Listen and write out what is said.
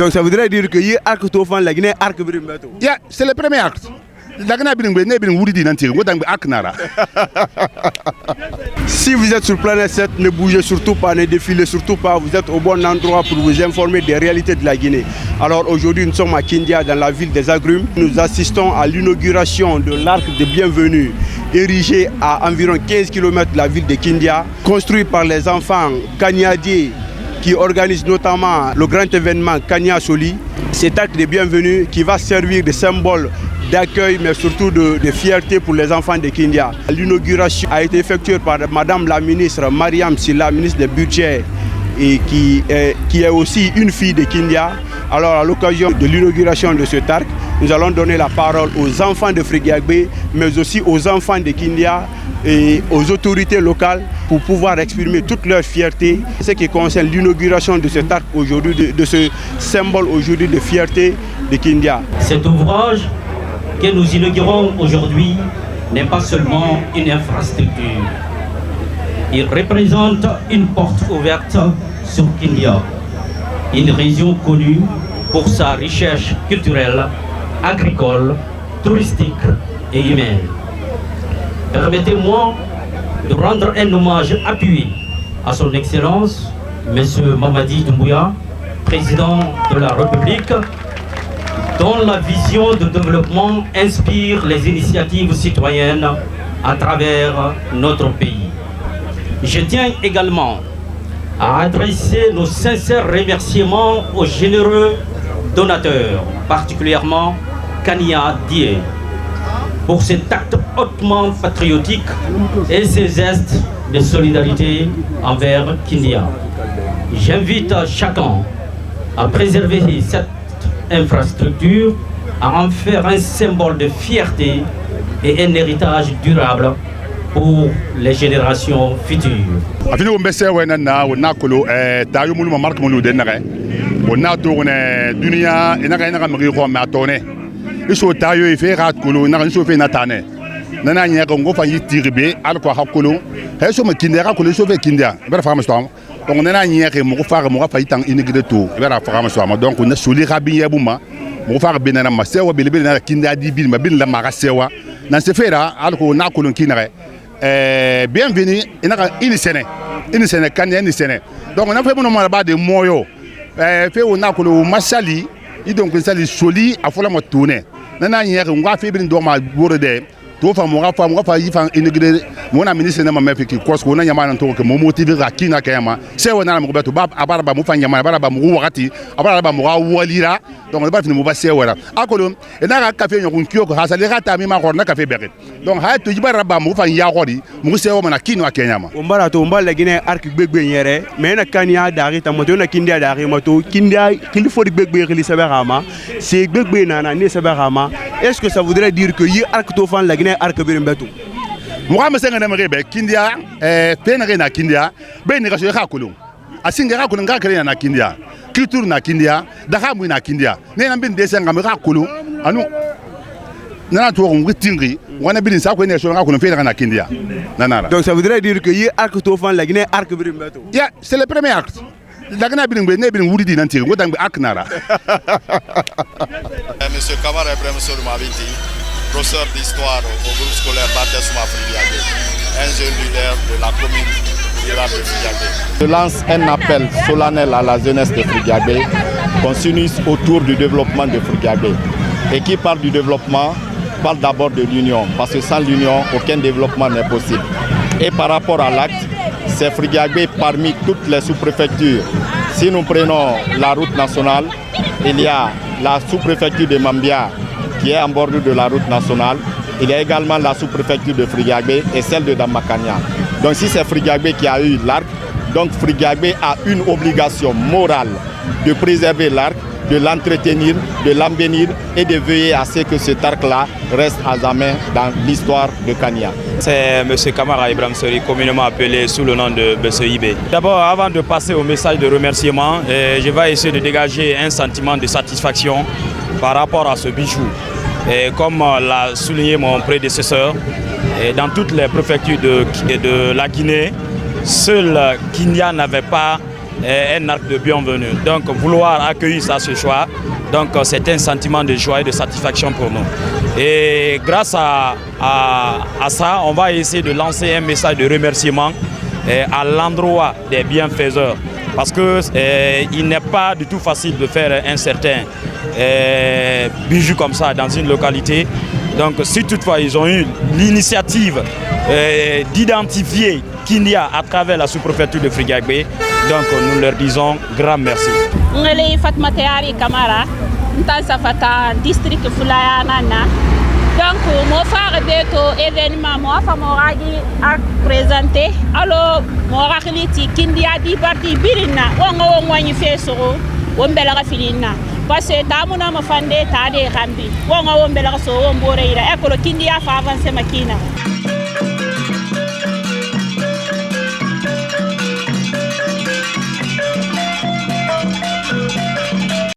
Donc ça voudrait dire que y arc tofan la Guinée arc brimbato. Yeah, c'est le premier acte. Si vous êtes sur Planète 7, ne bougez surtout pas, ne défilez surtout pas. Vous êtes au bon endroit pour vous informer des réalités de la Guinée. Alors aujourd'hui, nous sommes à Kindia, dans la ville des Agrumes. Nous assistons à l'inauguration de l'arc de bienvenue, érigé à environ 15 km de la ville de Kindia, construit par les enfants Kanyadi, qui organise notamment le grand événement Kanya Soli. Cet acte de bienvenue qui va servir de symbole d'accueil, mais surtout de fierté pour les enfants de Kindia. L'inauguration a été effectuée par Madame la ministre Mariam Silla, ministre des Budgets, et qui est aussi une fille de Kindia. Alors à l'occasion de l'inauguration de cet arc, nous allons donner la parole aux enfants de Frigiagbé, mais aussi aux enfants de Kindia et aux autorités locales pour pouvoir exprimer toute leur fierté. Ce qui concerne l'inauguration de cet arc aujourd'hui, de ce symbole aujourd'hui de fierté de Kindia. Cet ouvrage que nous inaugurons aujourd'hui n'est pas seulement une infrastructure. Il représente une porte ouverte sur Kindia, une région connue pour sa richesse culturelle, agricole, touristique et humaine. Permettez-moi de rendre un hommage appuyé à son Excellence, M. Mamadi Doumbouya, président de la République, dont la vision de développement inspire les initiatives citoyennes à travers notre pays. Je tiens également à adresser nos sincères remerciements aux généreux donateurs, particulièrement Kania Die, pour cet acte hautement patriotique et ses gestes de solidarité envers Kindia. J'invite chacun à préserver cette infrastructure, à en faire un symbole de fierté et un héritage durable pour les générations futures. Donc nana nyere mo fa mo fa itang inigre to vera fa ma donc na soli rabiye buma mo fa benana ma sewa bele na kinda di bil ma bin la ma sewa na se fera alko na ko lon kinare bienvenue ina ini sene kan ni sene donc na fe mo ma ba de moyo fe o na ko lo masali i donc sali soli afola mo tone nana nyere ngwa fe bin do ma borde to fa mo fa yifan inigre mo na ministre na ma me fiki kosko na nyama na to ke mo motiver akina kayama se wona na mo beto bab abaraba mo fa nyama abaraba mo wakati abaraba mo walira donc ba fini mo ba se wala akolo e na ka café nyokun kioko ha sale rata mi ma ko na café beret donc ha to jibaraba mo fa ya gori mo se wo na kino akanyama ombara to ombala Guinée arc gbegbe nyere mais na Kania dari ta moto na Kindia dari moto Kindia qu'il faut gbegbe li sabarama c'est gbegbe na ne sabarama. Est-ce que ça voudrait dire que yi arc to fan la Guinée arc birimbeto moi me senga na mrebe Kindia penere na Kindia be ni ka so ka kulung asinga ka kulung ka kere na Kindia culture na Kindia dahamu na Kindia ne na bin desenga me ka kulung anu nana to on witingri wana bin sa ko ne so ka kulung penere na Kindia nana. Donc ça voudrait dire que yi arc to fan la Guinée arc birimbeto. Yeah, c'est le premier acte. La Guinée birimbe ne bin wuri di nanti ngo dang ak nara. Monsieur Kamara Ibrahim Sourou Mabiti, professeur d'histoire au groupe scolaire Baptême Frigiagbé, un jeune leader de la commune rurale de Frigiagbé. Je lance un appel solennel à la jeunesse de Frigiagbé qu'on s'unisse autour du développement de Frigiagbé. Et qui parle du développement, parle d'abord de l'union, parce que sans l'union, aucun développement n'est possible. Et par rapport à l'acte, c'est Frigiagbé parmi toutes les sous-préfectures. Si nous prenons la route nationale, il y a la sous-préfecture de Mambia qui est en bordure de la route nationale. Il y a également la sous-préfecture de Frigiagbé et celle de Damakania. Donc si c'est Frigiagbé qui a eu l'arc, donc Frigiagbé a une obligation morale de préserver l'arc, de l'entretenir, de l'embellir et de veiller à ce que cet arc-là reste à jamais dans l'histoire de Kania. C'est M. Kamara Ibrahim Sourou, communément appelé sous le nom de BCIB. D'abord, avant de passer au message de remerciement, je vais essayer de dégager un sentiment de satisfaction par rapport à ce bijou. Et comme l'a souligné mon prédécesseur, dans toutes les préfectures de la Guinée, seul Kindia n'avait pas un acte de bienvenue. Donc vouloir accueillir ça ce choix, donc c'est un sentiment de joie et de satisfaction pour nous. Et grâce à ça, on va essayer de lancer un message de remerciement à l'endroit des bienfaiseurs. Parce qu'il n'est pas du tout facile de faire un certain bijou comme ça dans une localité. Donc si toutefois ils ont eu l'initiative d'identifier Kindia à travers la sous-préfecture de Frigagbe, donc nous leur disons grand merci. Ngale Fatma Tayari Kamara, Ntansa Fata, district Fulayanana. Donc, mon frère de événement, moi, je suis présenté. Alors, mon frère dit Kindia di parti birina, on va y faire ça, on va la filina. Parce que tamuna ma fande tade rambi, on va la so on boreira. Ecco Kindia fa avancer makina.